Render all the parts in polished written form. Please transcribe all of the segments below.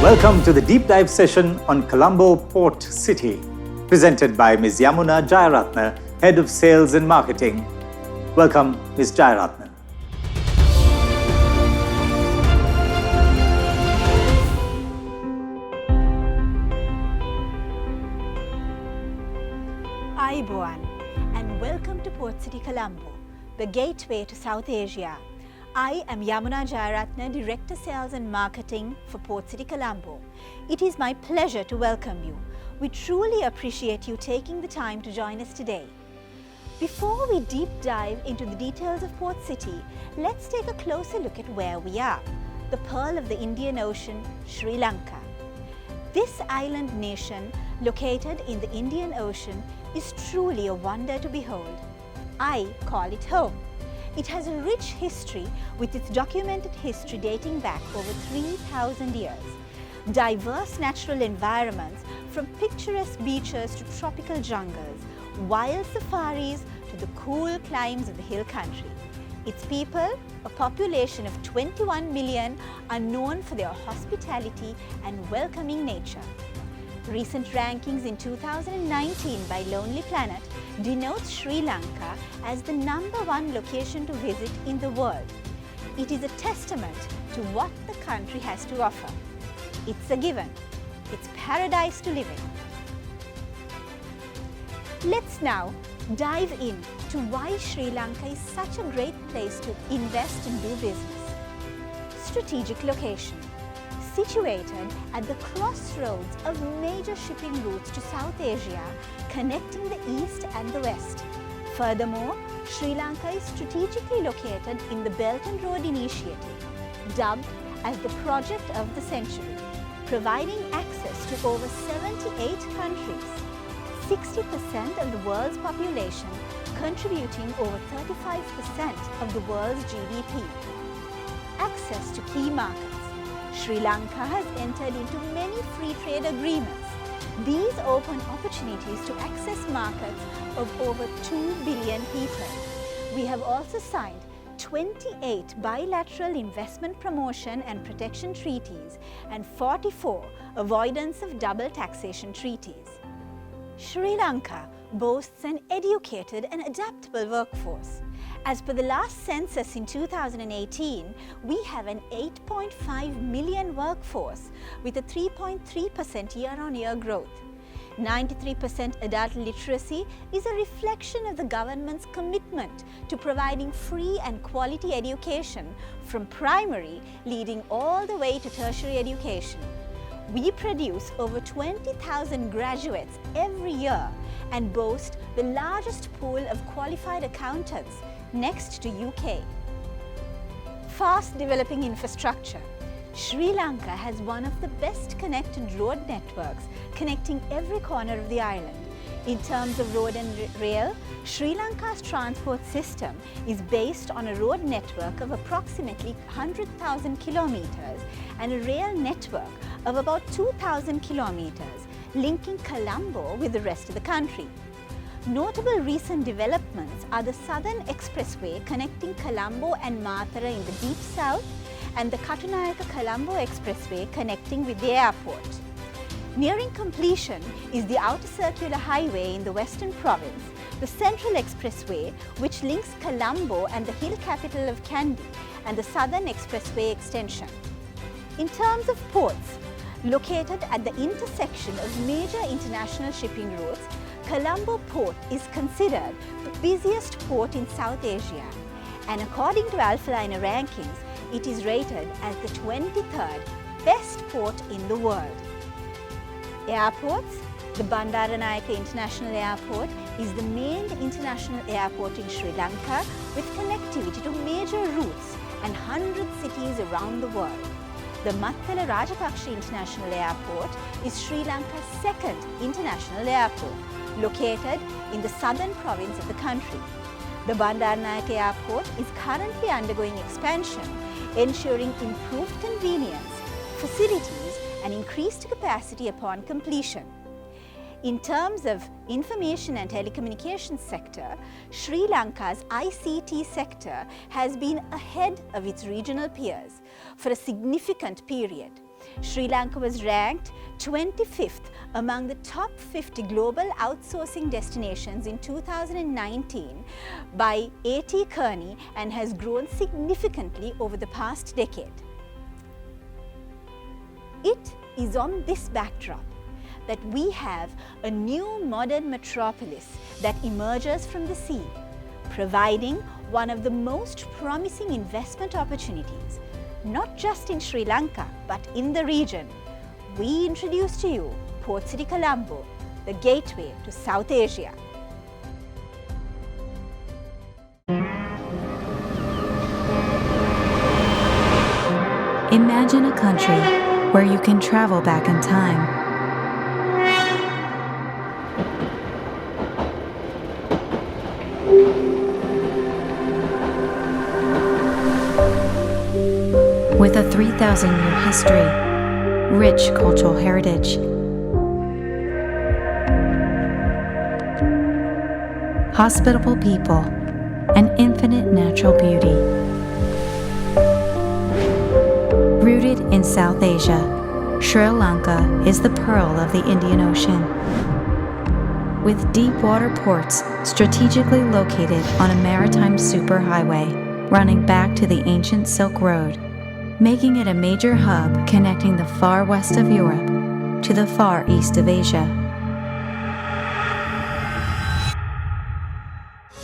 Welcome to the deep dive session on Colombo Port City, presented by Ms. Yamuna Jayaratne, Head of Sales and Marketing. Welcome, Ms. Jayaratne. Ayubowan, and welcome to Port City Colombo, the gateway to South Asia. I am Yamuna Jayaratne, Director Sales and Marketing for Port City Colombo. It is my pleasure to welcome you. We truly appreciate you taking the time to join us today. Before we deep dive into the details of Port City, let's take a closer look at where we are, the pearl of the Indian Ocean, Sri Lanka. This island nation, located in the Indian Ocean, is truly a wonder to behold. I call it home. It has a rich history with its documented history dating back over 3,000 years. Diverse natural environments from picturesque beaches to tropical jungles, wild safaris to the cool climes of the hill country. Its people, a population of 21 million, are known for their hospitality and welcoming nature. Recent rankings in 2019 by Lonely Planet denotes Sri Lanka as the #1 location to visit in the world. It is a testament to what the country has to offer. It's a given. It's paradise to live in. Let's now dive in to why Sri Lanka is such a great place to invest and do business. Strategic location. Situated at the crossroads of major shipping routes to South Asia, connecting the East and the West. Furthermore, Sri Lanka is strategically located in the Belt and Road Initiative, dubbed as the project of the century, providing access to over 78 countries, 60% of the world's population, contributing over 35% of the world's GDP. Access to key markets. Sri Lanka has entered into many free trade agreements. These open opportunities to access markets of over 2 billion people. We have also signed 28 bilateral investment promotion and protection treaties and 44 avoidance of double taxation treaties. Sri Lanka boasts an educated and adaptable workforce. As per the last census in 2018, we have an 8.5 million workforce with a 3.3% year-on-year growth. 93% adult literacy is a reflection of the government's commitment to providing free and quality education from primary leading all the way to tertiary education. We produce over 20,000 graduates every year and boast the largest pool of qualified accountants next to UK. Fast developing infrastructure. Sri Lanka has one of the best connected road networks connecting every corner of the island. In terms of road and rail, Sri Lanka's transport system is based on a road network of approximately 100,000 kilometers and a rail network of about 2,000 kilometers, linking Colombo with the rest of the country. Notable recent developments are the Southern Expressway connecting Colombo and Mathura in the deep south and the Katunayake-Colombo Expressway connecting with the airport. Nearing completion is the Outer Circular Highway in the Western Province, the Central Expressway which links Colombo and the hill capital of Kandy, and the Southern Expressway extension. In terms of ports, located at the intersection of major international shipping routes, Colombo Port is considered the busiest port in South Asia, and according to Alphaliner rankings, it is rated as the 23rd best port in the world. Airports. The Bandaranayake International Airport is the main international airport in Sri Lanka with connectivity to major routes and 100 cities around the world. The Mattala Rajapaksa International Airport is Sri Lanka's second international airport, located in the southern province of the country. The Bandaranayake Airport is currently undergoing expansion, ensuring improved convenience, facilities, and increased capacity upon completion. In terms of information and telecommunications sector, Sri Lanka's ICT sector has been ahead of its regional peers for a significant period. Sri Lanka was ranked 25th among the top 50 global outsourcing destinations in 2019 by A.T. Kearney and has grown significantly over the past decade. It is on this backdrop that we have a new modern metropolis that emerges from the sea, providing one of the most promising investment opportunities, not just in Sri Lanka, but in the region. We introduce to you Port City Colombo, the gateway to South Asia. Imagine a country where you can travel back in time. With a 3,000-year history, rich cultural heritage, hospitable people, and infinite natural beauty. Rooted in South Asia, Sri Lanka is the pearl of the Indian Ocean. With deep water ports strategically located on a maritime superhighway running back to the ancient Silk Road, making it a major hub connecting the far west of Europe to the far east of Asia.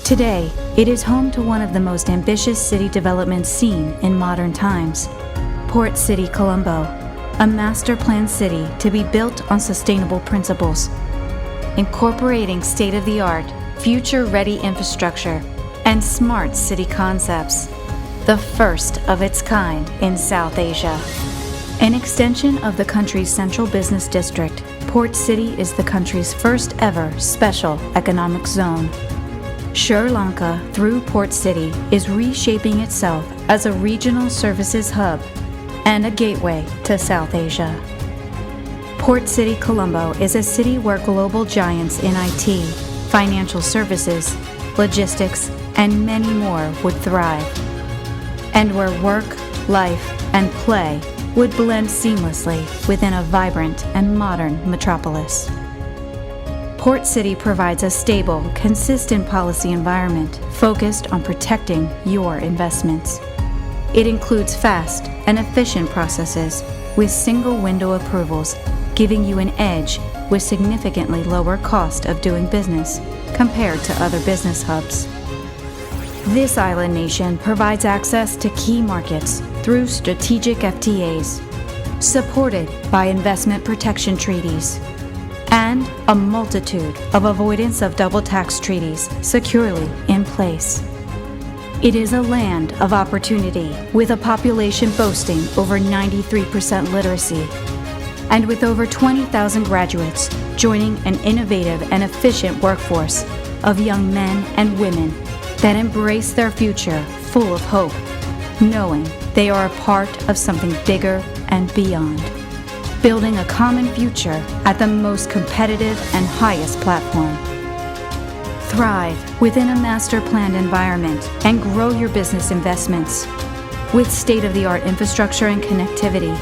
Today, it is home to one of the most ambitious city developments seen in modern times, Port City Colombo, a master-planned city to be built on sustainable principles, incorporating state-of-the-art, future-ready infrastructure and smart city concepts, the first of its kind in South Asia. An extension of the country's central business district, Port City is the country's first ever special economic zone. Sri Lanka, through Port City, is reshaping itself as a regional services hub and a gateway to South Asia. Port City Colombo is a city where global giants in IT, financial services, logistics, and many more would thrive, and where work, life, and play would blend seamlessly within a vibrant and modern metropolis. Port City provides a stable, consistent policy environment focused on protecting your investments. It includes fast and efficient processes with single-window approvals, giving you an edge with significantly lower cost of doing business compared to other business hubs. This island nation provides access to key markets through strategic FTAs, supported by investment protection treaties, and a multitude of avoidance of double tax treaties securely in place. It is a land of opportunity with a population boasting over 93% literacy, and with over 20,000 graduates joining an innovative and efficient workforce of young men and women that embrace their future full of hope, knowing they are a part of something bigger and beyond, building a common future at the most competitive and highest platform. Thrive within a master-planned environment and grow your business investments with state-of-the-art infrastructure and connectivity,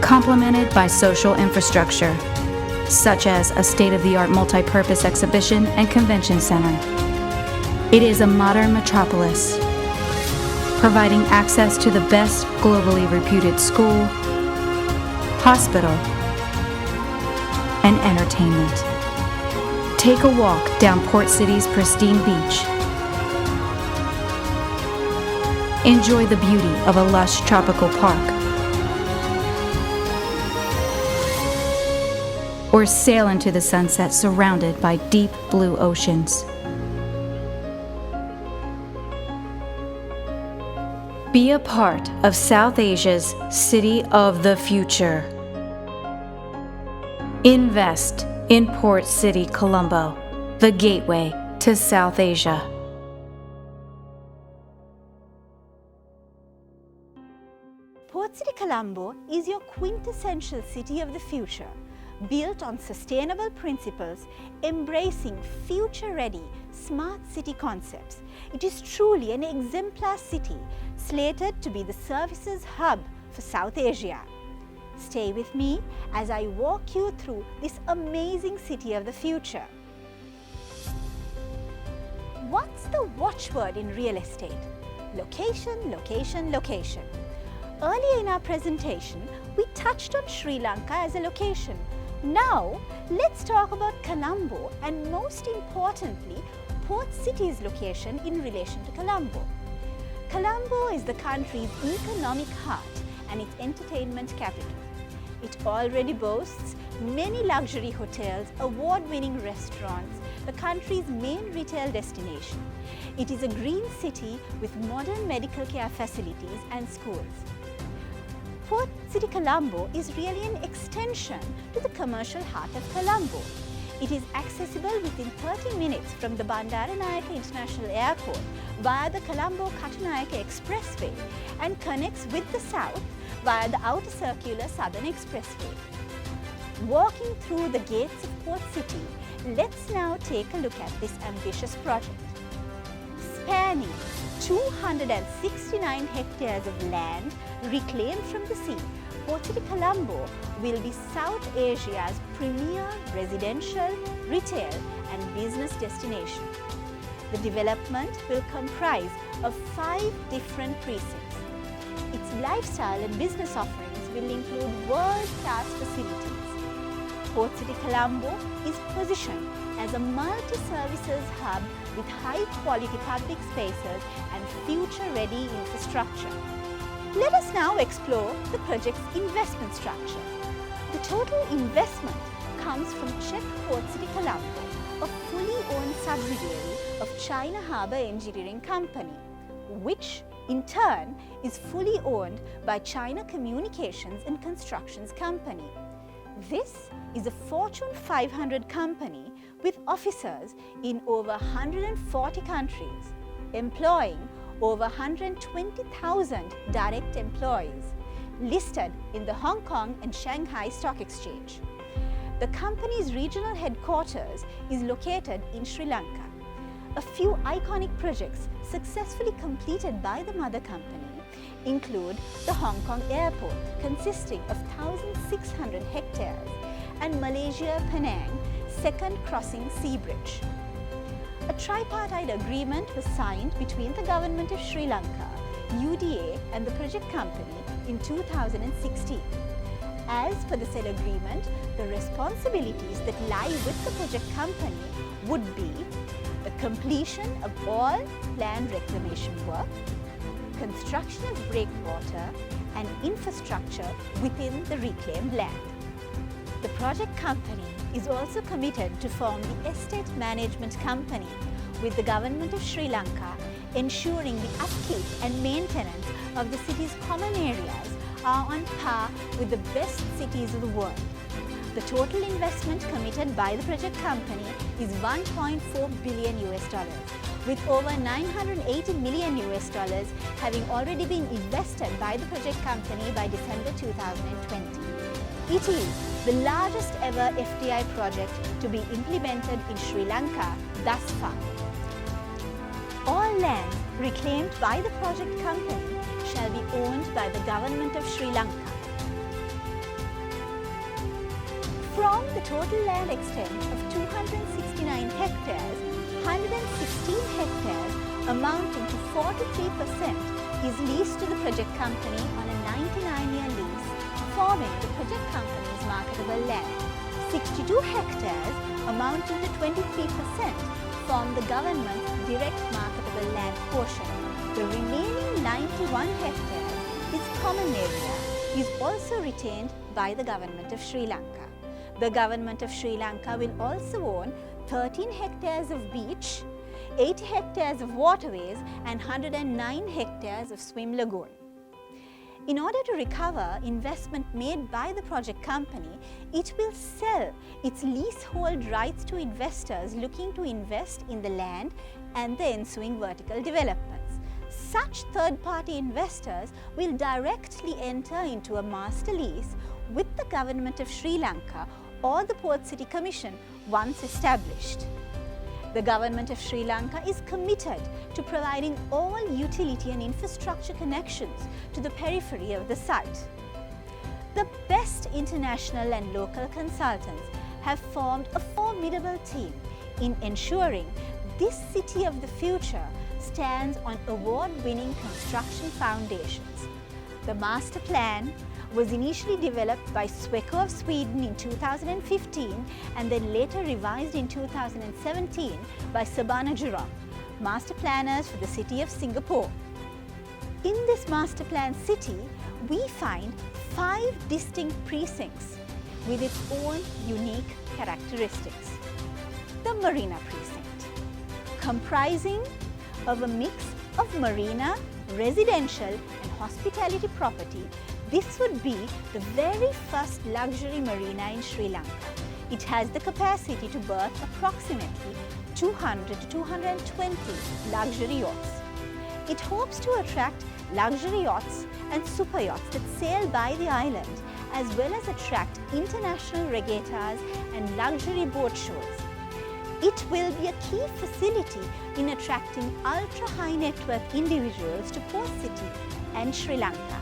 complemented by social infrastructure, such as a state-of-the-art multi-purpose exhibition and convention center. It is a modern metropolis, providing access to the best globally reputed school, hospital, and entertainment. Take a walk down Port City's pristine beach. Enjoy the beauty of a lush tropical park. Or sail into the sunset surrounded by deep blue oceans. Be a part of South Asia's City of the Future. Invest in Port City Colombo, the gateway to South Asia. Port City Colombo is your quintessential city of the future, built on sustainable principles, embracing future-ready smart city concepts. It is truly an exemplar city, slated to be the services hub for South Asia. Stay with me as I walk you through this amazing city of the future. What's the watchword in real estate? Location, location, location. Earlier in our presentation, we touched on Sri Lanka as a location. Now, let's talk about Colombo and most importantly, Port City's location in relation to Colombo. Colombo is the country's economic heart and its entertainment capital. It already boasts many luxury hotels, award-winning restaurants, the country's main retail destination. It is a green city with modern medical care facilities and schools. Port City Colombo is really an extension to the commercial heart of Colombo. It is accessible within 30 minutes from the Bandaranaike International Airport via the Colombo-Katunayake Expressway and connects with the south via the Outer Circular Southern Expressway. Walking through the gates of Port City, let's now take a look at this ambitious project. Spanning 269 hectares of land reclaimed from the sea, Port City Colombo will be South Asia's premier residential, retail and business destination. The development will comprise of 5 different precincts. Its lifestyle and business offerings will include world-class facilities. Port City Colombo is positioned as a multi-services hub with high-quality public spaces and future-ready infrastructure. Let us now explore the project's investment structure. The total investment comes from Czech Port City Colombo, a fully owned subsidiary of China Harbour Engineering Company, which in turn is fully owned by China Communications and Constructions Company. This is a Fortune 500 company with offices in over 140 countries, employing over 120,000 direct employees, listed in the Hong Kong and Shanghai Stock Exchange. The company's regional headquarters is located in Sri Lanka. A few iconic projects successfully completed by the mother company include the Hong Kong Airport, consisting of 1,600 hectares, and Malaysia Penang Second Crossing Sea Bridge. A tripartite agreement was signed between the Government of Sri Lanka, UDA and the project company in 2016. As per the said agreement, the responsibilities that lie with the project company would be the completion of all land reclamation work, construction of breakwater and infrastructure within the reclaimed land. The project company is also committed to form the estate management company with the Government of Sri Lanka, ensuring the upkeep and maintenance of the city's common areas are on par with the best cities of the world. The total investment committed by the project company is $1.4 billion, with over $980 million having already been invested by the project company by December 2020. It is the largest ever FDI project to be implemented in Sri Lanka thus far. All land reclaimed by the project company shall be owned by the Government of Sri Lanka. From the total land extent of 269 hectares, 116 hectares amounting to 43% is leased to the project company on a 99-year lease, forming the project company's marketable land. 62 hectares amounting to 23% form the government's direct marketable land portion. The remaining 91 hectares, its common area, is also retained by the Government of Sri Lanka. The Government of Sri Lanka will also own 13 hectares of beach, 80 hectares of waterways and 109 hectares of swim lagoon. In order to recover investment made by the project company, it will sell its leasehold rights to investors looking to invest in the land and the ensuing vertical developments. Such third-party investors will directly enter into a master lease with the Government of Sri Lanka or the Port City Commission once established. The Government of Sri Lanka is committed to providing all utility and infrastructure connections to the periphery of the site. The best international and local consultants have formed a formidable team in ensuring this city of the future stands on award-winning construction foundations. The master plan was initially developed by Sweco of Sweden in 2015 and then later revised in 2017 by Sabana Jurong, master planners for the city of Singapore. In this master plan city, we find 5 distinct precincts with its own unique characteristics. The Marina Precinct, comprising of a mix of marina, residential and hospitality property. This would be the very first luxury marina in Sri Lanka. It has the capacity to berth approximately 200 to 220 luxury yachts. It hopes to attract luxury yachts and super yachts that sail by the island, as well as attract international regattas and luxury boat shows. It will be a key facility in attracting ultra-high net worth individuals to Port City and Sri Lanka.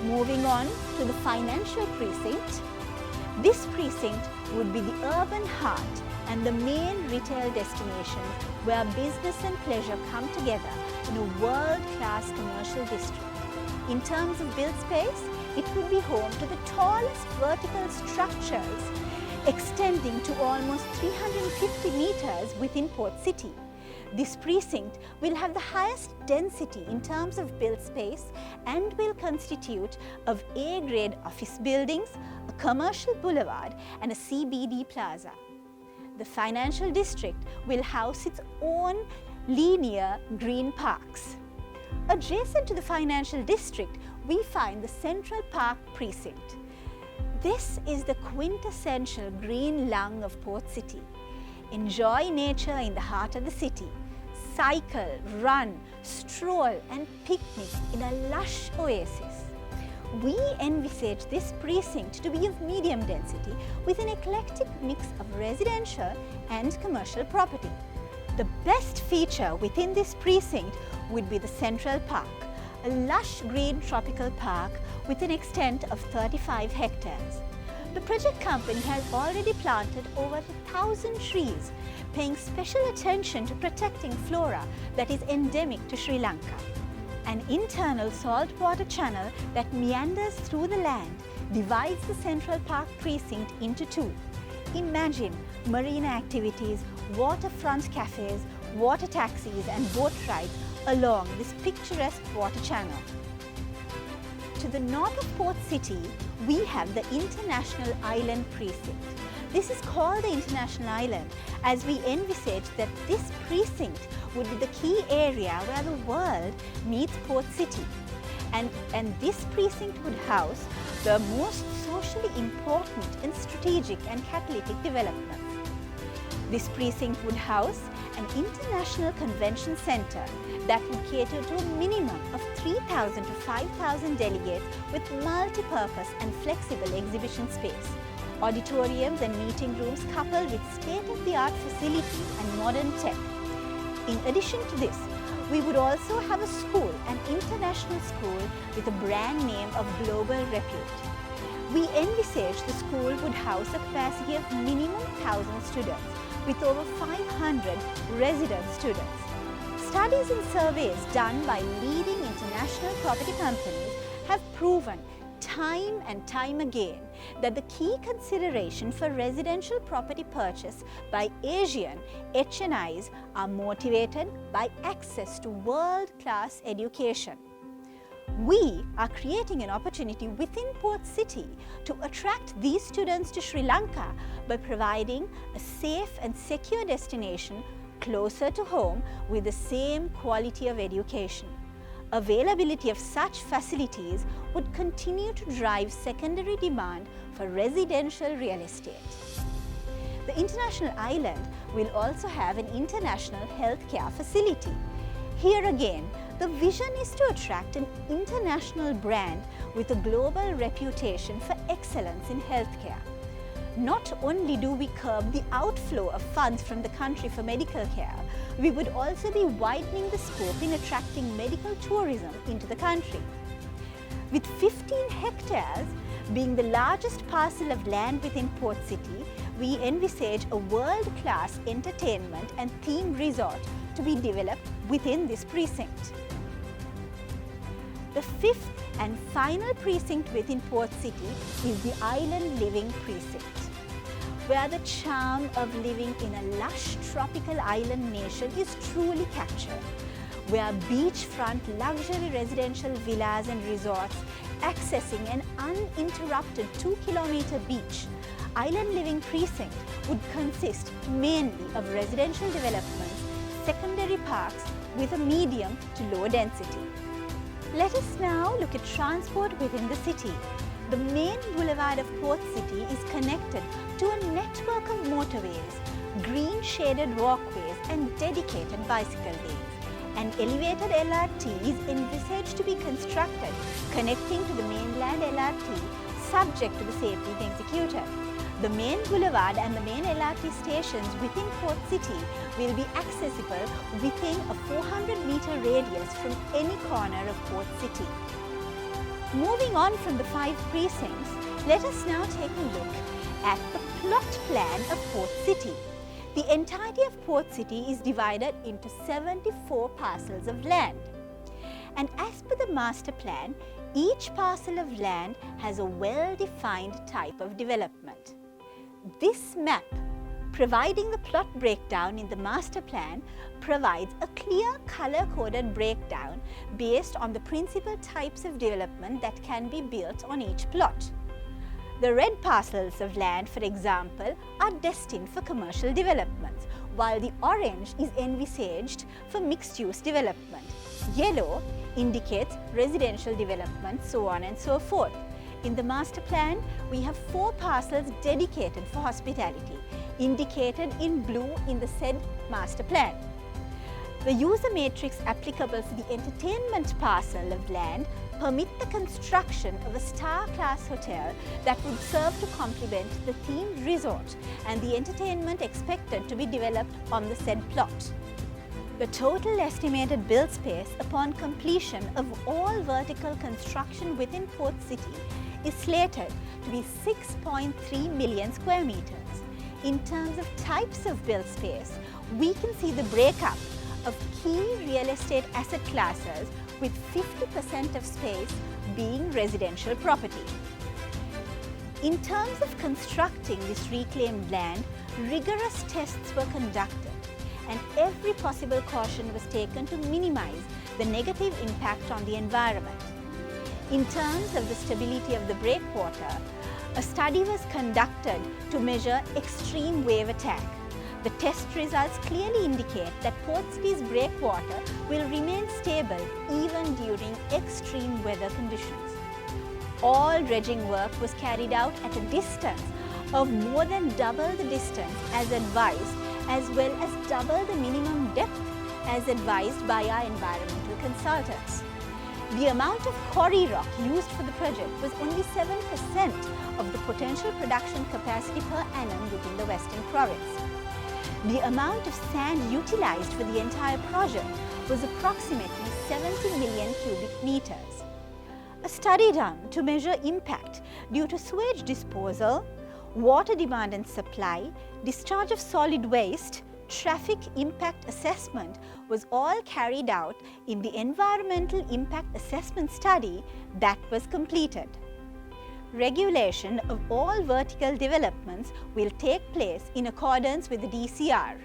Moving on to the financial precinct, this precinct would be the urban heart and the main retail destination where business and pleasure come together in a world-class commercial district. In terms of built space, it would be home to the tallest vertical structures extending to almost 350 meters within Port City. This precinct will have the highest density in terms of built space and will constitute of A-grade office buildings, a commercial boulevard and a CBD plaza. The financial district will house its own linear green parks. Adjacent to the financial district, we find the Central Park Precinct. This is the quintessential green lung of Port City. Enjoy nature in the heart of the city. Cycle, run, stroll and picnic in a lush oasis. We envisage this precinct to be of medium density with an eclectic mix of residential and commercial property. The best feature within this precinct would be the Central Park, a lush green tropical park with an extent of 35 hectares. The project company has already planted over 1,000 trees, paying special attention to protecting flora that is endemic to Sri Lanka. An internal saltwater channel that meanders through the land divides the Central Park Precinct into 2. Imagine marina activities, waterfront cafes, water taxis and boat rides along this picturesque water channel. To the north of Port City, we have the International Island Precinct. This is called the International Island as we envisage that this precinct would be the key area where the world meets Port City. And this precinct would house the most socially important and strategic and catalytic developments. This precinct would house an international convention center that would cater to a minimum of 3,000 to 5,000 delegates with multi-purpose and flexible exhibition space, auditoriums and meeting rooms coupled with state-of-the-art facilities and modern tech. In addition to this, we would also have a school, an international school with a brand name of global repute. We envisage the school would house a capacity of minimum 1,000 students with over 500 resident students. Studies and surveys done by leading international property companies have proven time and time again that the key consideration for residential property purchase by Asian HNIs are motivated by access to world-class education. We are creating an opportunity within Port City to attract these students to Sri Lanka by providing a safe and secure destination closer to home with the same quality of education. Availability of such facilities would continue to drive secondary demand for residential real estate. The International Island will also have an international healthcare facility. Here again, the vision is to attract an international brand with a global reputation for excellence in healthcare. Not only do we curb the outflow of funds from the country for medical care, we would also be widening the scope in attracting medical tourism into the country. With 15 hectares, Being the largest parcel of land within Port City, we envisage a world-class entertainment and theme resort to be developed within this precinct. The fifth and final precinct within Port City is the Island Living Precinct, where the charm of living in a lush tropical island nation is truly captured, where beachfront luxury residential villas and resorts accessing an uninterrupted 2-kilometer beach, Island Living Precinct would consist mainly of residential developments, secondary parks with a medium to low density. Let us now look at transport within the city. The main boulevard of Port City is connected to a network of motorways, green shaded walkways and dedicated bicycle lanes. An elevated LRT is envisaged to be constructed connecting to the mainland LRT subject to the safety being executed. The main boulevard and the main LRT stations within Port City will be accessible within a 400-meter radius from any corner of Port City. Moving on from the 5 precincts, let us now take a look at the plot plan of Port City. The entirety of Port City is divided into 74 parcels of land. And as per the master plan, each parcel of land has a well-defined type of development. This map, providing the plot breakdown in the master plan, provides a clear color-coded breakdown based on the principal types of development that can be built on each plot. The red parcels of land, for example, are destined for commercial developments, while the orange is envisaged for mixed-use development. Yellow indicates residential development, so on and so forth. In the master plan, we have 4 parcels dedicated for hospitality, indicated in blue in the said master plan. The user matrix applicable for the entertainment parcel of land permit the construction of a star-class hotel that would serve to complement the themed resort and the entertainment expected to be developed on the said plot. The total estimated build space upon completion of all vertical construction within Port City is slated to be 6.3 million square meters. In terms of types of build space, we can see the breakup of key real estate asset classes with 50% of space being residential property. In terms of constructing this reclaimed land, rigorous tests were conducted and every possible caution was taken to minimize the negative impact on the environment. In terms of the stability of the breakwater, a study was conducted to measure extreme wave attack. The test results clearly indicate that Port City's breakwater will remain stable even during extreme weather conditions. All dredging work was carried out at a distance of more than double the distance as advised, as well as double the minimum depth as advised by our environmental consultants. The amount of quarry rock used for the project was only 7% of the potential production capacity per annum within the Western Province. The amount of sand utilized for the entire project was approximately 70 million cubic meters. A study done to measure impact due to sewage disposal, water demand and supply, discharge of solid waste, traffic impact assessment was all carried out in the Environmental Impact Assessment Study that was completed. Regulation of all vertical developments will take place in accordance with the DCR.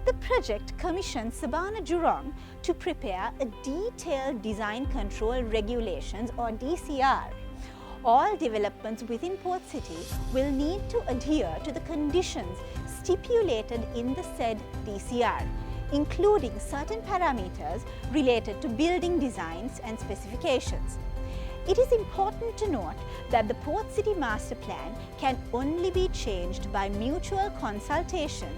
The project commissioned Sabana Jurong to prepare a detailed design control regulations or DCR. All developments within Port City will need to adhere to the conditions stipulated in the said DCR, including certain parameters related to building designs and specifications. It is important to note that the Port City Master Plan can only be changed by mutual consultation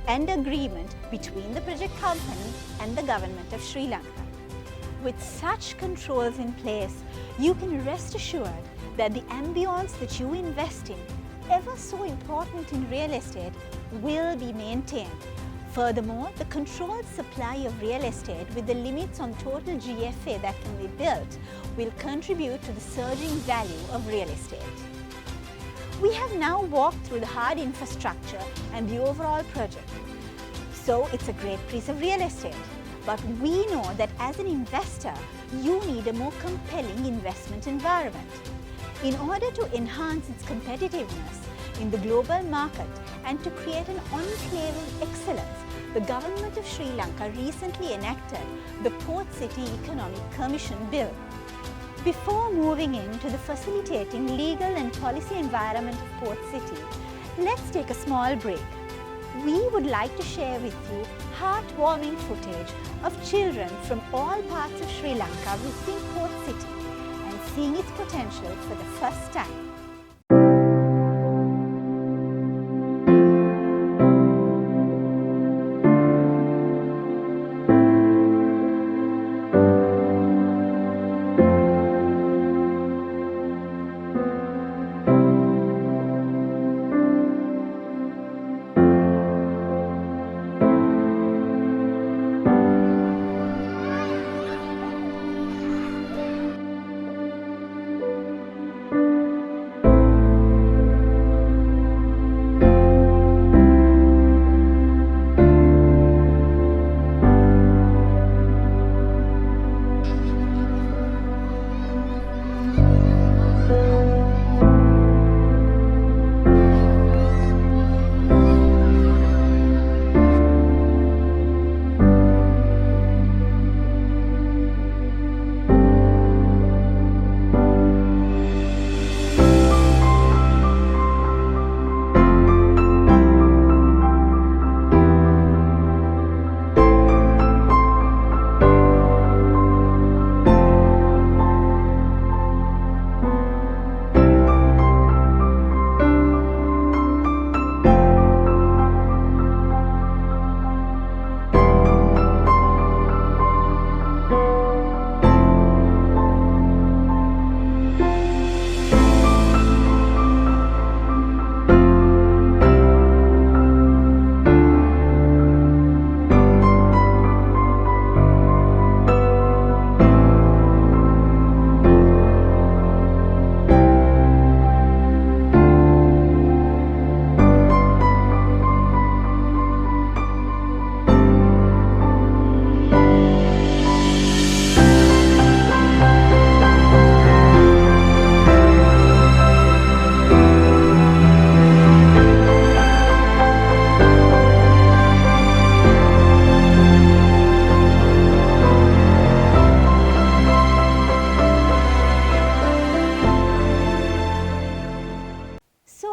and agreement between the project company and the Government of Sri Lanka. With such controls in place, you can rest assured that the ambience that you invest in, ever so important in real estate, will be maintained. Furthermore, the controlled supply of real estate with the limits on total GFA that can be built will contribute to the surging value of real estate. We have now walked through the hard infrastructure and the overall project. So it's a great piece of real estate. But we know that as an investor, you need a more compelling investment environment. In order to enhance its competitiveness in the global market and to create an enclave of excellence, the government of Sri Lanka recently enacted the Port City Economic Commission Bill. Before moving into the facilitating legal and policy environment of Port City, let's take a small break. We would like to share with you heartwarming footage of children from all parts of Sri Lanka visiting Port City and seeing its potential for the first time.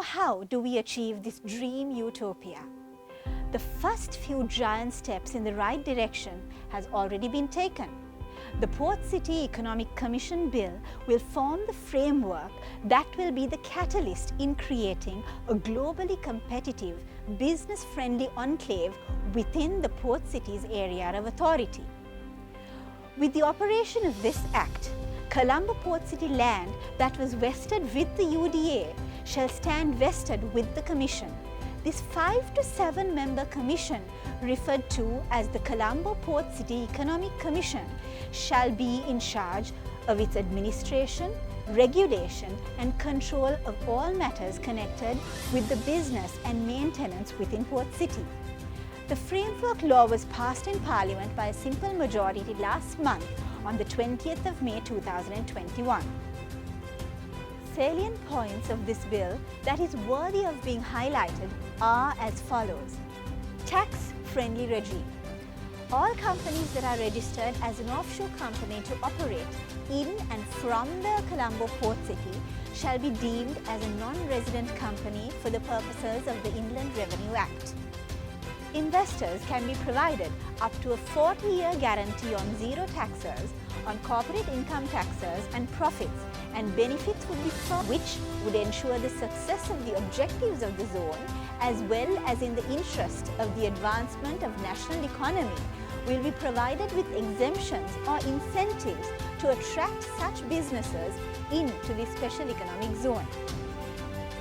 How do we achieve this dream utopia? The first few giant steps in the right direction has already been taken. The Port City Economic Commission Bill will form the framework that will be the catalyst in creating a globally competitive, business-friendly enclave within the Port City's area of authority. With the operation of this Act, Colombo Port City land that was vested with the UDA shall stand vested with the Commission. This 5 to 7 member commission, referred to as the Colombo Port City Economic Commission, shall be in charge of its administration, regulation and control of all matters connected with the business and maintenance within Port City. The framework law was passed in Parliament by a simple majority last month on the 20th of May 2021. Salient points of this bill that is worthy of being highlighted are as follows. Tax-friendly regime. All companies that are registered as an offshore company to operate in and from the Colombo Port City shall be deemed as a non-resident company for the purposes of the Inland Revenue Act. Investors can be provided up to a 40-year guarantee on zero taxes on corporate income taxes and profits, and benefits would be from which would ensure the success of the objectives of the zone as well as in the interest of the advancement of national economy will be provided with exemptions or incentives to attract such businesses into the special economic zone.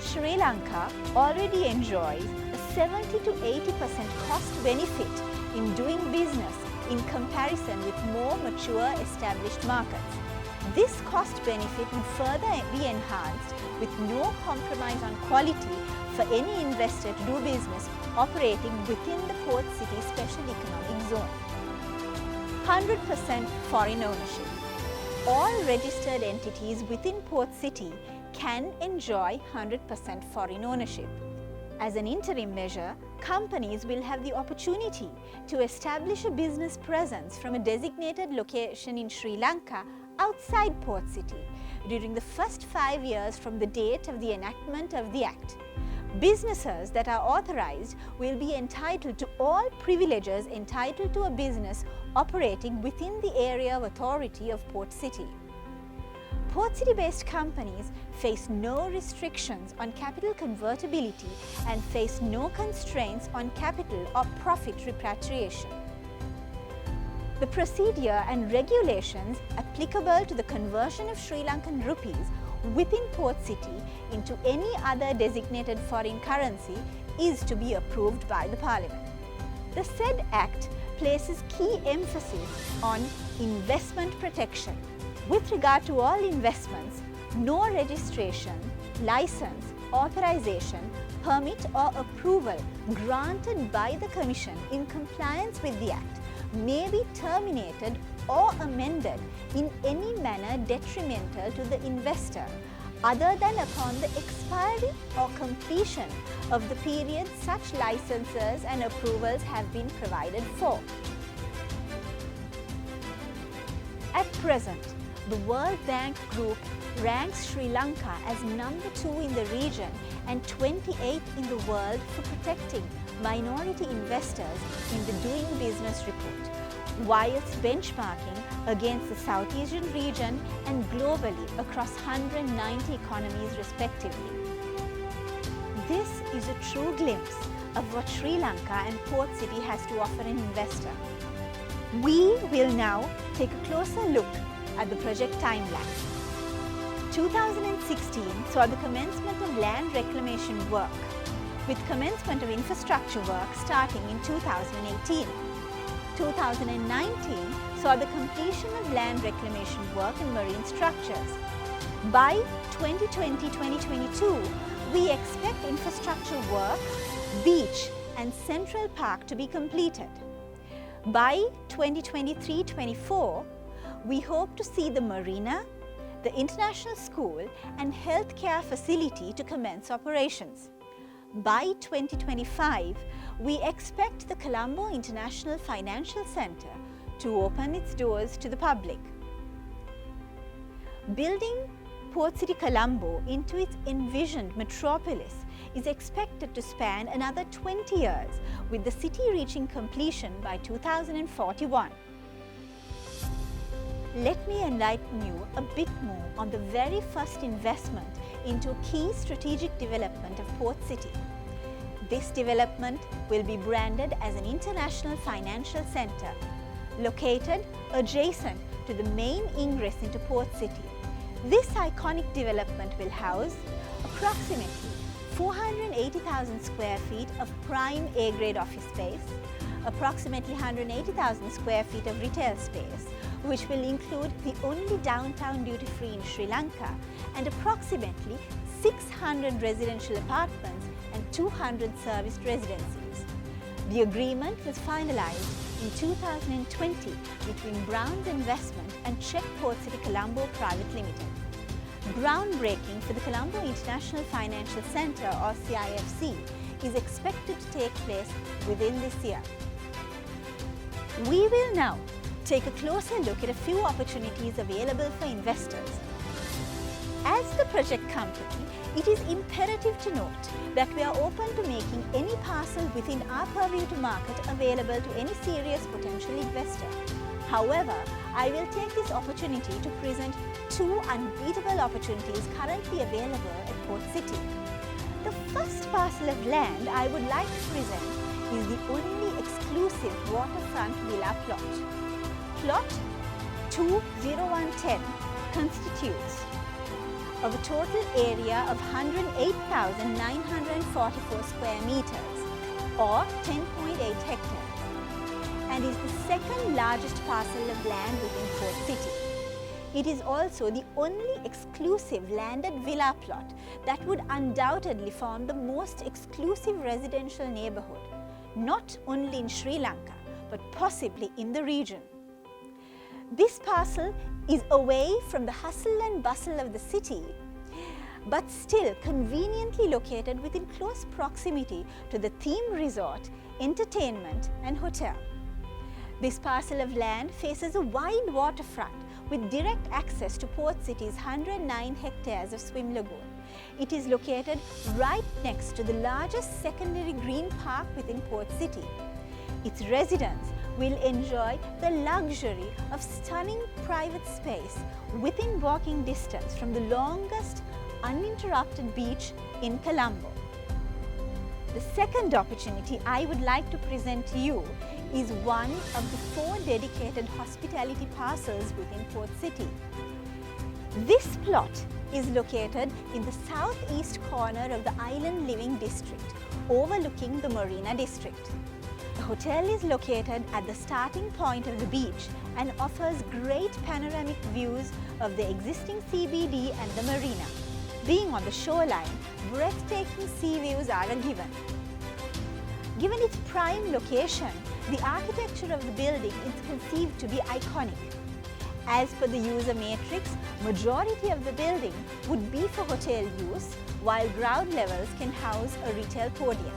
Sri Lanka already enjoys a 70 to 80% cost benefit in doing business in comparison with more mature established markets. This cost benefit would further be enhanced with no compromise on quality for any investor to do business operating within the Port City Special Economic Zone. 100% foreign ownership. All registered entities within Port City can enjoy 100% foreign ownership. As an interim measure, companies will have the opportunity to establish a business presence from a designated location in Sri Lanka outside Port City during the first 5 years from the date of the enactment of the Act. Businesses that are authorized will be entitled to all privileges entitled to a business operating within the area of authority of Port City. Port City-based companies face no restrictions on capital convertibility and face no constraints on capital or profit repatriation. The procedure and regulations applicable to the conversion of Sri Lankan rupees within Port City into any other designated foreign currency is to be approved by the Parliament. The said Act places key emphasis on investment protection. With regard to all investments, no registration, license, authorization, permit or approval granted by the Commission in compliance with the Act may be terminated or amended in any manner detrimental to the investor other than upon the expiry or completion of the period such licenses and approvals have been provided for. At present, the World Bank Group ranks Sri Lanka as number 2 in the region and 28th in the world for protecting minority investors in the Doing Business report, whilst benchmarking against the South Asian region and globally across 190 economies respectively. This is a true glimpse of what Sri Lanka and Port City has to offer an investor. We will now take a closer look at the project timeline. 2016 saw the commencement of land reclamation work, with commencement of infrastructure work starting in 2018. 2019 saw the completion of land reclamation work in marine structures. By 2020-2022, we expect infrastructure work, beach and Central Park to be completed. By 2023-24, we hope to see the marina, the international school and healthcare facility to commence operations. By 2025, we expect the Colombo International Financial Centre to open its doors to the public. Building Port City Colombo into its envisioned metropolis is expected to span another 20 years, with the city reaching completion by 2041. Let me enlighten you a bit more on the very first investment into a key strategic development of Port City. This development will be branded as an international financial centre, located adjacent to the main ingress into Port City. This iconic development will house approximately 480,000 square feet of prime A-grade office space, approximately 180,000 square feet of retail space, which will include the only downtown duty-free in Sri Lanka, and approximately 600 residential apartments and 200 serviced residencies. The agreement was finalized in 2020 between Brown's Investment and Czech Port City Colombo Private Limited. Groundbreaking for the Colombo International Financial Centre, or CIFC, is expected to take place within this year. We will now take a closer look at a few opportunities available for investors. As the project company, it is imperative to note that we are open to making any parcel within our purview to market available to any serious potential investor. However, I will take this opportunity to present two unbeatable opportunities currently available at Port City. The first parcel of land I would like to present is the only exclusive waterfront villa plot. Plot 20110 constitutes of a total area of 108,944 square meters or 10.8 hectares, and is the second largest parcel of land within Port City. It is also the only exclusive landed villa plot that would undoubtedly form the most exclusive residential neighborhood, not only in Sri Lanka, but possibly in the region. This parcel is away from the hustle and bustle of the city, but still conveniently located within close proximity to the theme resort, entertainment and hotel. This parcel of land faces a wide waterfront with direct access to Port City's 109 hectares of swim lagoon. It is located right next to the largest secondary green park within Port City. Its residents will enjoy the luxury of stunning private space within walking distance from the longest uninterrupted beach in Colombo. The second opportunity I would like to present to you is one of the 4 dedicated hospitality parcels within Port City. This plot is located in the southeast corner of the Island Living District, overlooking the Marina District. The hotel is located at the starting point of the beach and offers great panoramic views of the existing CBD and the marina. Being on the shoreline, breathtaking sea views are a given. Given its prime location, the architecture of the building is conceived to be iconic. As per the user matrix, majority of the building would be for hotel use, while ground levels can house a retail podium.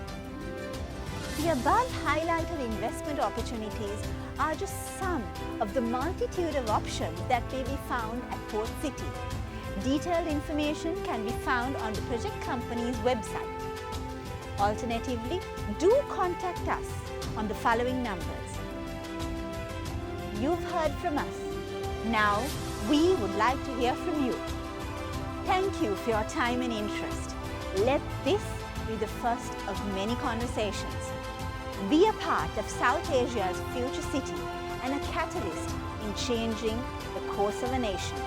The above highlighted investment opportunities are just some of the multitude of options that may be found at Port City. Detailed information can be found on the project company's website. Alternatively, do contact us on the following numbers. You've heard from us. Now, we would like to hear from you. Thank you for your time and interest. Let this be the first of many conversations. Be a part of South Asia's future city and a catalyst in changing the course of a nation.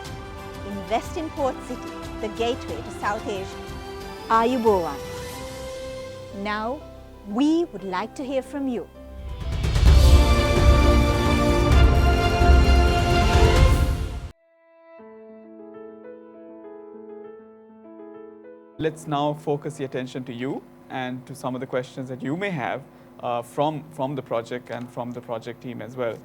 Invest in Port City, the gateway to South Asia. Ayubowan. Now, we would like to hear from you. Let's now focus the attention to you and to some of the questions that you may have from the project and from the project team as well.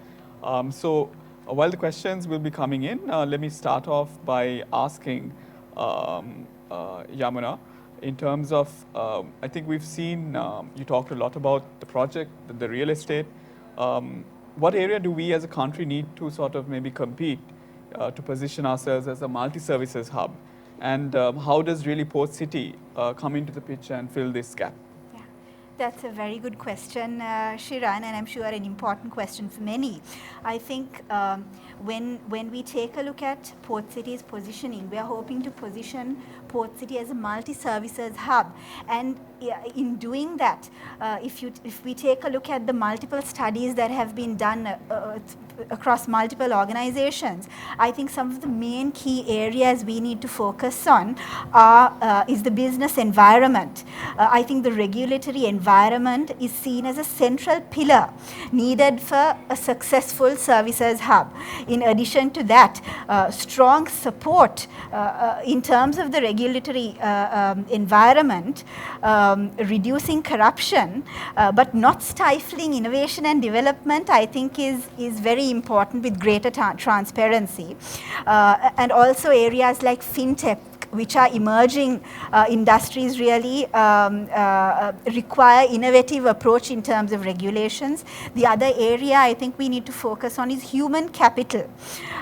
While the questions will be coming in, let me start off by asking Yamuna, in terms of, I think we've seen, you talked a lot about the project, the real estate. What area do we as a country need to sort of maybe compete to position ourselves as a multi-services hub? And how does really Port City come into the picture and fill this gap? Yeah, that's a very good question, Shiran, and I'm sure an important question for many. I think when we take a look at Port City's positioning, we are hoping to position Port City as a multi-services hub. And in doing that, if we take a look at the multiple studies that have been done across multiple organizations, I think some of the main key areas we need to focus on is the business environment. I think the regulatory environment is seen as a central pillar needed for a successful services hub. In addition to that, strong support in terms of the regulatory environment, reducing corruption, but not stifling innovation and development, I think is very important, with greater transparency. And also areas like fintech, which are emerging industries, really require innovative approach in terms of regulations. The other area I think we need to focus on is human capital.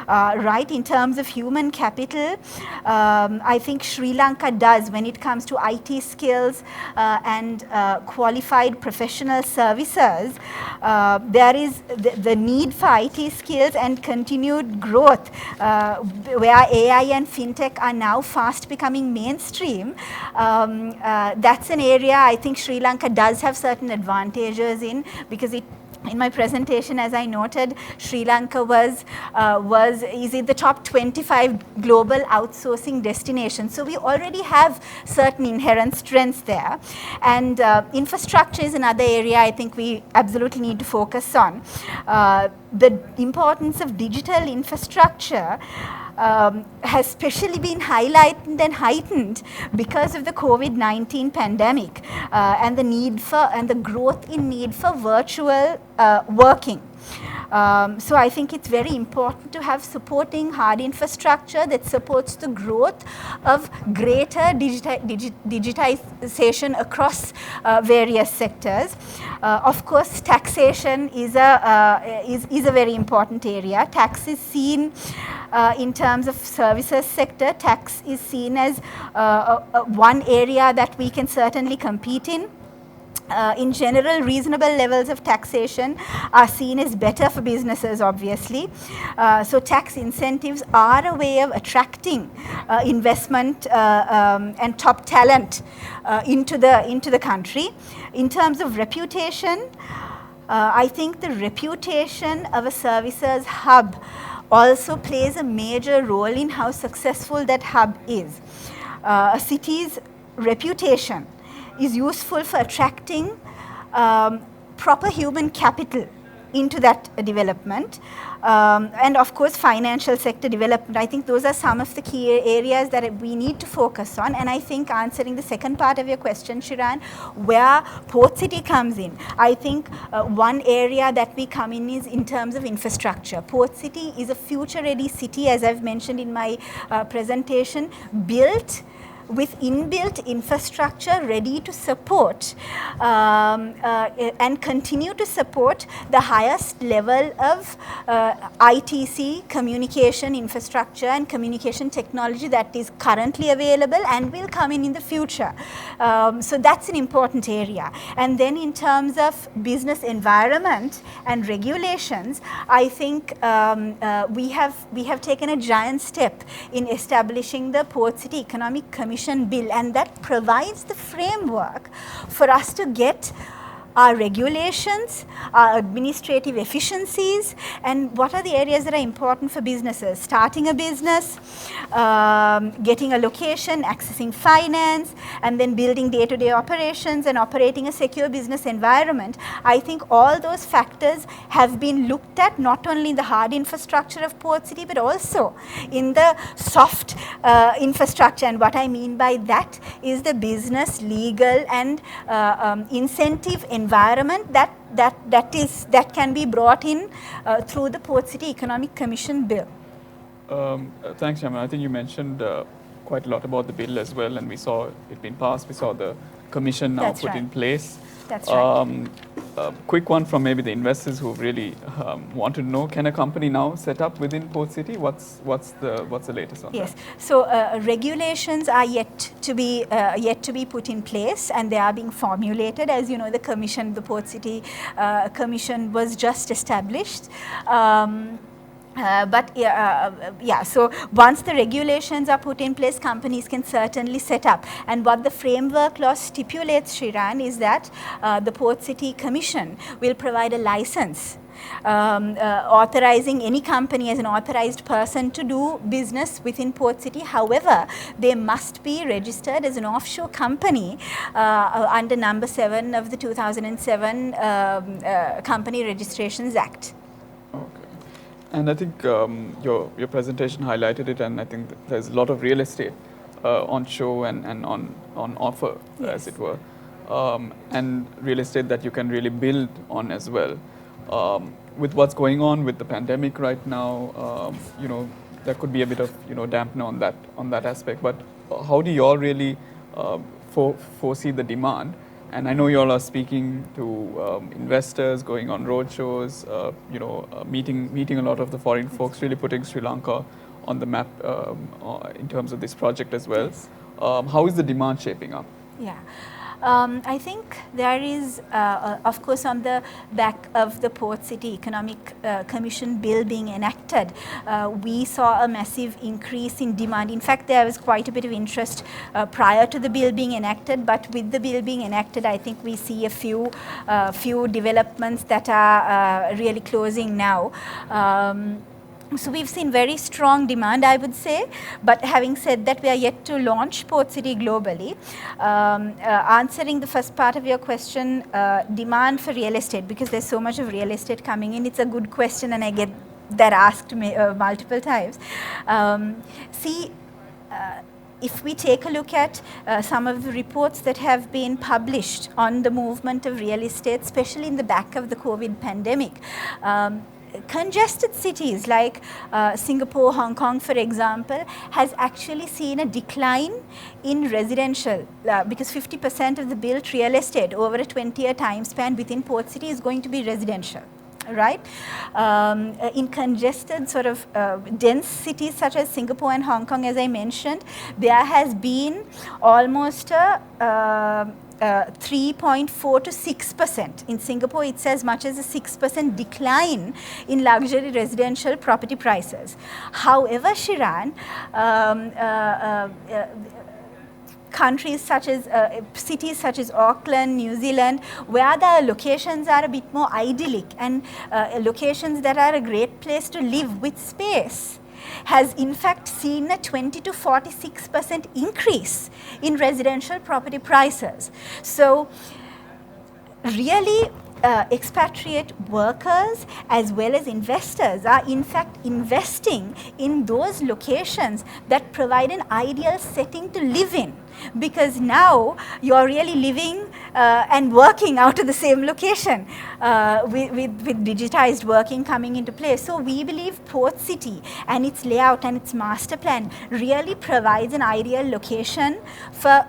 Right, in terms of human capital, I think Sri Lanka does, when it comes to IT skills and qualified professional services, there is the need for IT skills and continued growth, where AI and fintech are now fast becoming mainstream. That's an area I think Sri Lanka does have certain advantages in, because in my presentation, as I noted, Sri Lanka is in the top 25 global outsourcing destinations. So we already have certain inherent strengths there. And infrastructure is another area I think we absolutely need to focus on. The importance of digital infrastructure has especially been highlighted and heightened because of the COVID-19 pandemic and the growth in need for virtual working. So I think it's very important to have supporting hard infrastructure that supports the growth of greater digitization across various sectors. Of course, taxation is a very important area. Tax is seen in terms of services sector. Tax is seen as one area that we can certainly compete in. In general, reasonable levels of taxation are seen as better for businesses, obviously. So tax incentives are a way of attracting investment and top talent into the country. In terms of reputation, I think the reputation of a services hub also plays a major role in how successful that hub is. A city's reputation is useful for attracting proper human capital into that development, and of course financial sector development. I think those are some of the key areas that we need to focus on. And I think, answering the second part of your question, Shiran, where Port City comes in, I think one area that we come in is in terms of infrastructure. Port City is a future ready city, as I've mentioned in my presentation, built with inbuilt infrastructure ready to support and continue to support the highest level of ITC, communication infrastructure and communication technology that is currently available and will come in the future. So that's an important area. And then in terms of business environment and regulations, I think we have taken a giant step in establishing the Port City Economic Commission Bill, and that provides the framework for us to get our regulations, our administrative efficiencies, and what are the areas that are important for businesses. Starting a business, getting a location, accessing finance, and then building day-to-day operations and operating a secure business environment. I think all those factors have been looked at, not only in the hard infrastructure of Port City, but also in the soft infrastructure. And what I mean by that is the business, legal, and incentive environment that can be brought in through the Port City Economic Commission Bill. Thanks, Yaman. I think you mentioned quite a lot about the bill as well, and we saw it being passed. We saw the commission now put in place. That's right. Quick one from maybe the investors who really want to know: can a company now set up within Port City? What's the latest on that? Yes. So regulations are yet to be put in place, and they are being formulated. As you know, the Port City Commission was just established. So once the regulations are put in place, companies can certainly set up. And what the framework law stipulates, Shiran, is that the Port City Commission will provide a license authorizing any company as an authorized person to do business within Port City. However, they must be registered as an offshore company under number 7 of the 2007 Company Registrations Act. And I think your presentation highlighted it, and I think there's a lot of real estate on show and on offer, as it were, and real estate that you can really build on as well. With what's going on with the pandemic right now, there could be a bit of dampener on that aspect. But how do you all really foresee the demand? And I know you all are speaking to investors, going on road shows, meeting a lot of the foreign folks, really putting Sri Lanka on the map in terms of this project as well. Yes. How is the demand shaping up? Yeah. I think there is, of course, on the back of the Port City Economic Commission bill being enacted, we saw a massive increase in demand. In fact, there was quite a bit of interest prior to the bill being enacted, but with the bill being enacted, I think we see a few developments that are really closing now. So we've seen very strong demand, I would say, but having said that, we are yet to launch Port City globally. Answering the first part of your question, demand for real estate, because there's so much of real estate coming in, it's a good question and I get that asked me multiple times. If we take a look at some of the reports that have been published on the movement of real estate, especially in the back of the COVID pandemic, congested cities like Singapore, Hong Kong, for example, has actually seen a decline in residential because 50% of the built real estate over a 20-year time span within Port City is going to be residential. Right? In congested sort of dense cities such as Singapore and Hong Kong, as I mentioned, there has been almost a 3.4 to 6%. In Singapore, it's as much as a 6% decline in luxury residential property prices. However, Shiran, countries such as, cities such as Auckland, New Zealand, where the locations are a bit more idyllic and locations that are a great place to live with space, has in fact seen a 20 to 46% increase in residential property prices. So really, expatriate workers as well as investors are in fact investing in those locations that provide an ideal setting to live in, because now you're really living and working out of the same location with digitized working coming into play. So we believe Port City and its layout and its master plan really provides an ideal location for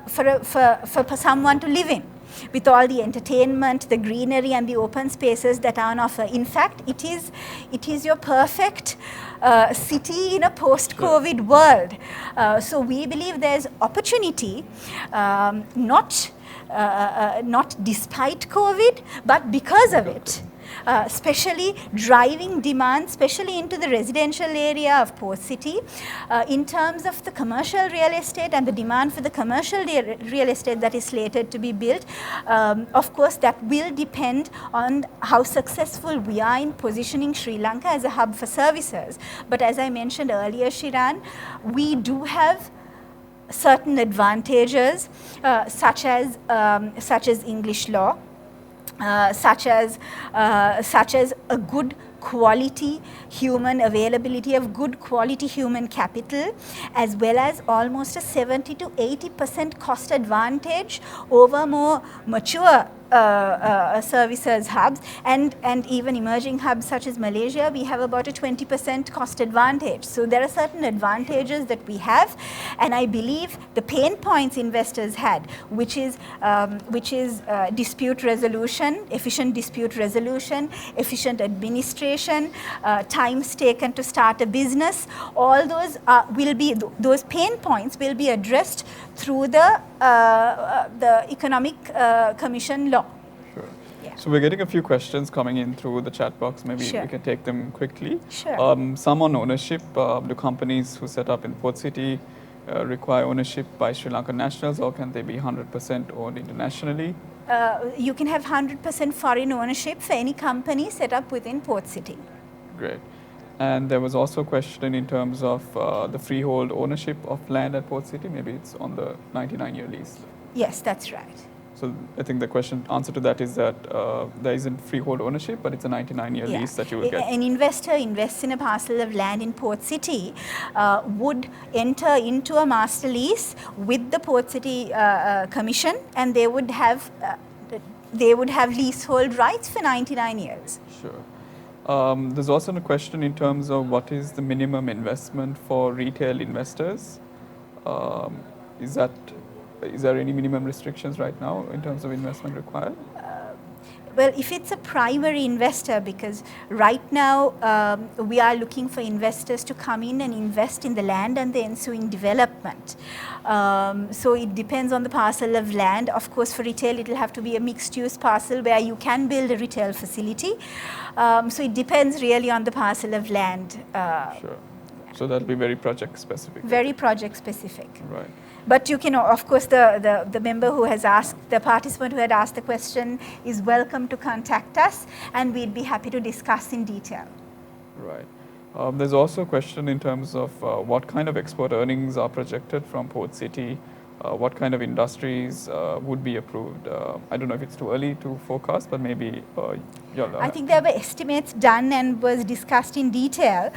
someone to live in, with all the entertainment, the greenery and the open spaces that are on offer. In fact, it is your perfect city in a post-COVID world. So we believe there's opportunity, not despite COVID, but because of it. Especially driving demand, especially into the residential area of Port City. In terms of the commercial real estate and the demand for the commercial real estate that is slated to be built, of course that will depend on how successful we are in positioning Sri Lanka as a hub for services. But as I mentioned earlier, Shiran, we do have certain advantages such as English law, such as a good quality human availability of good quality human capital, as well as almost a 70 to 80% cost advantage over more mature services hubs, and even emerging hubs such as Malaysia, we have about a 20% cost advantage. So there are certain advantages that we have, and I believe the pain points investors had, which is dispute resolution, efficient dispute resolution, efficient administration, times taken to start a business, all those those pain points will be addressed through the Economic Commission law. Sure. Yeah. So we're getting a few questions coming in through the chat box. Maybe sure. we can take them quickly. Sure. Some on ownership. Do companies who set up in Port City require ownership by Sri Lankan nationals, or can they be 100% owned internationally? You can have 100% foreign ownership for any company set up within Port City. Great. And there was also a question in terms of the freehold ownership of land at Port City. Maybe it's on the 99-year lease. Yes, that's right. So I think the answer to that is that there isn't freehold ownership, but it's a 99-year lease that you will get. An investor invests in a parcel of land in Port City would enter into a master lease with the Port City Commission, and they would have leasehold rights for 99 years. Sure. There's also a question in terms of what is the minimum investment for retail investors. Is there any minimum restrictions right now in terms of investment required? Well, if it's a primary investor, because right now we are looking for investors to come in and invest in the land and the ensuing development. So it depends on the parcel of land. Of course, for retail, it will have to be a mixed-use parcel where you can build a retail facility. So it depends really on the parcel of land. Sure. So that'll be very project specific. Very project specific. Right. But you can, of course, the member who has asked, the participant who had asked the question is welcome to contact us, and we'd be happy to discuss in detail. Right. There's also a question in terms of what kind of export earnings are projected from Port City, what kind of industries would be approved. I don't know if it's too early to forecast, but maybe you'll I think there were estimates done and was discussed in detail.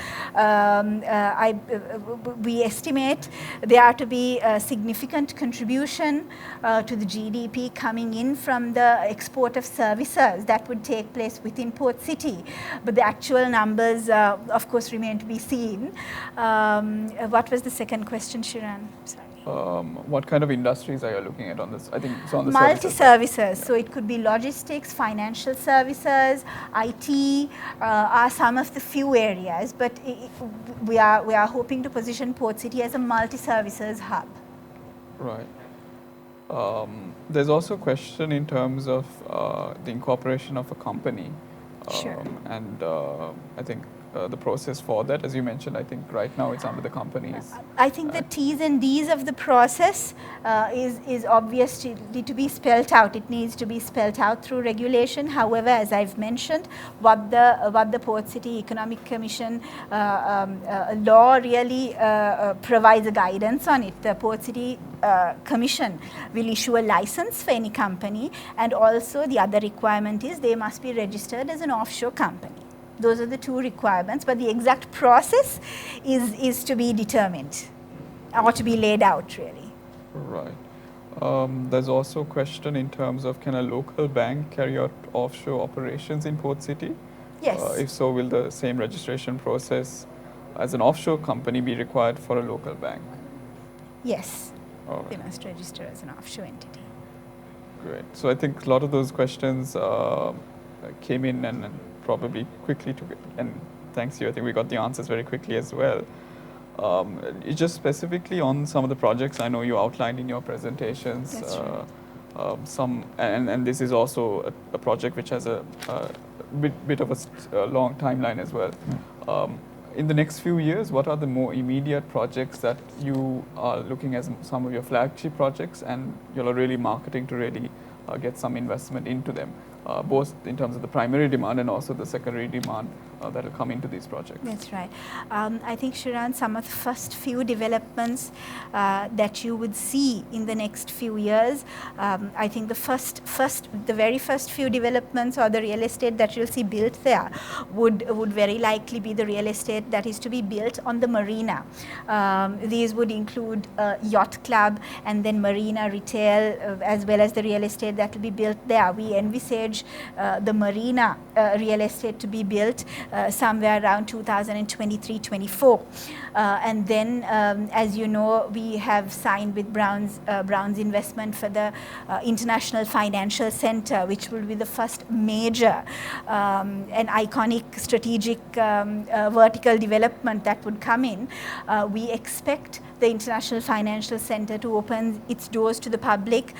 We estimate there are to be a significant contribution to the GDP coming in from the export of services that would take place within Port City. But the actual numbers, of course, remain to be seen. What was the second question, Shiran? Sorry. What kind of industries are you looking at on this? I think it's on the multi-services. So it could be logistics, financial services, IT are some of the few areas. But we are hoping to position Port City as a multi-services hub. Right. There's also a question in terms of the incorporation of a company. Sure. And I think the process for that, as you mentioned, I think right now it's under the companies. I think the T's and D's of the process is obviously to be spelt out. It needs to be spelt out through regulation. However, as I've mentioned, what the Port City Economic Commission law really provides a guidance on it. The Port City Commission will issue a license for any company, and also the other requirement is they must be registered as an offshore company. Those are the two requirements, but the exact process is to be determined or to be laid out, really. Right. There's also a question in terms of, can a local bank carry out offshore operations in Port City? Yes. If so, will the same registration process as an offshore company be required for a local bank? Yes. All right. They must register as an offshore entity. Great. So I think a lot of those questions came in and probably quickly and thanks to you, I think we got the answers very quickly as well. Just specifically on some of the projects I know you outlined in your presentations. That's right. And this is also a project which has a bit of a long timeline as well. In the next few years, what are the more immediate projects that you are looking as some of your flagship projects and you're really marketing to really get some investment into them? Both in terms of the primary demand and also the secondary demand that will come into these projects. That's right. I think, Shiran, some of the first few developments that you would see in the next few years, I think the very first few developments or the real estate that you'll see built there would very likely be the real estate that is to be built on the marina. These would include yacht club and then marina retail, as well as the real estate that will be built there. We envisage the marina real estate to be built somewhere around 2023-24. And then, as you know, we have signed with Brown's Investment for the International Financial Center, which will be the first major and iconic strategic vertical development that would come in. We expect the International Financial Center to open its doors to the public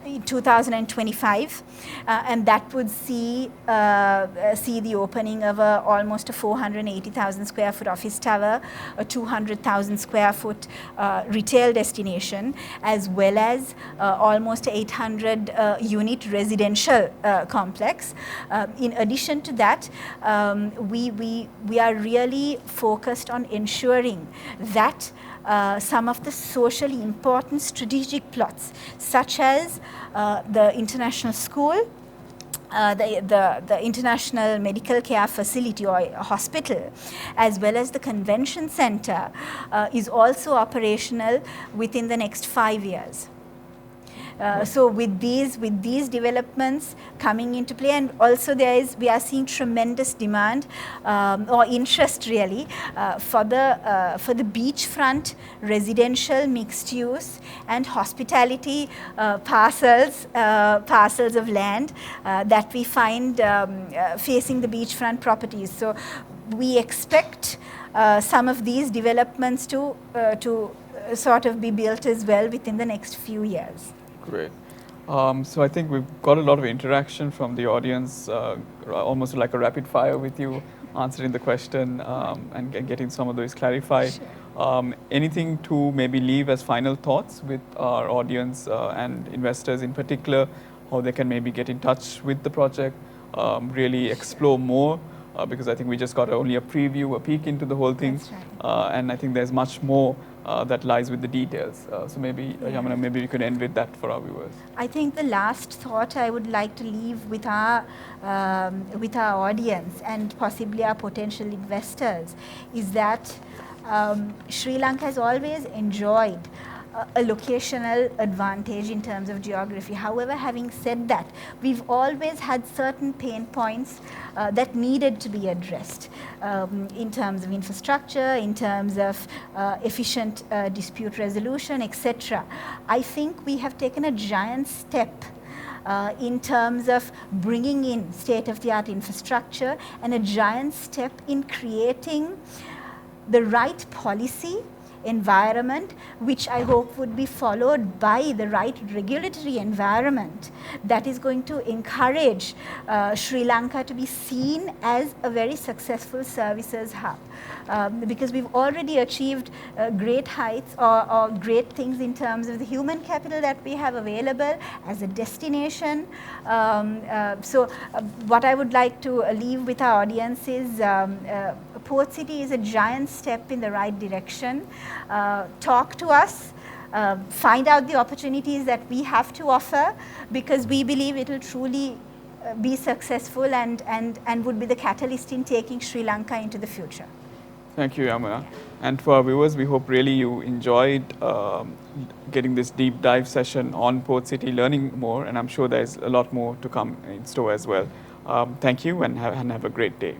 in 2025, and that would see the opening of almost a 480,000 square foot office tower, a 200,000 square foot retail destination, as well as almost 800 unit residential complex. In addition to that, we are really focused on ensuring that some of the socially important strategic plots, such as the international school, the International Medical Care Facility or hospital, as well as the convention center, is also operational within the next 5 years. So with these developments coming into play, and also we are seeing tremendous demand or interest really for the beachfront residential mixed use and hospitality parcels of land that we find facing the beachfront properties. So we expect some of these developments to sort of be built as well within the next few years. Great. So I think we've got a lot of interaction from the audience, almost like a rapid fire with you answering the question and getting some of those clarified. Sure. Anything to maybe leave as final thoughts with our audience and investors in particular, how they can maybe get in touch with the project, really explore more, because I think we just got only a preview, a peek into the whole thing. That's right. And I think there's much more that lies with the details. So maybe, Yamuna, maybe we could end with that for our viewers. I think the last thought I would like to leave with our audience and possibly our potential investors is that Sri Lanka has always enjoyed a locational advantage in terms of geography. However, having said that, we've always had certain pain points that needed to be addressed in terms of infrastructure, in terms of efficient dispute resolution, etc. I think we have taken a giant step in terms of bringing in state-of-the-art infrastructure and a giant step in creating the right policy environment, which I hope would be followed by the right regulatory environment that is going to encourage Sri Lanka to be seen as a very successful services hub. Because we've already achieved great heights or great things in terms of the human capital that we have available as a destination. So what I would like to leave with our audience is Port City is a giant step in the right direction. Talk to us, find out the opportunities that we have to offer, because we believe it will truly be successful and would be the catalyst in taking Sri Lanka into the future. Thank you, Yamuna. And for our viewers, we hope really you enjoyed getting this deep dive session on Port City, learning more, and I'm sure there's a lot more to come in store as well. Thank you and have a great day.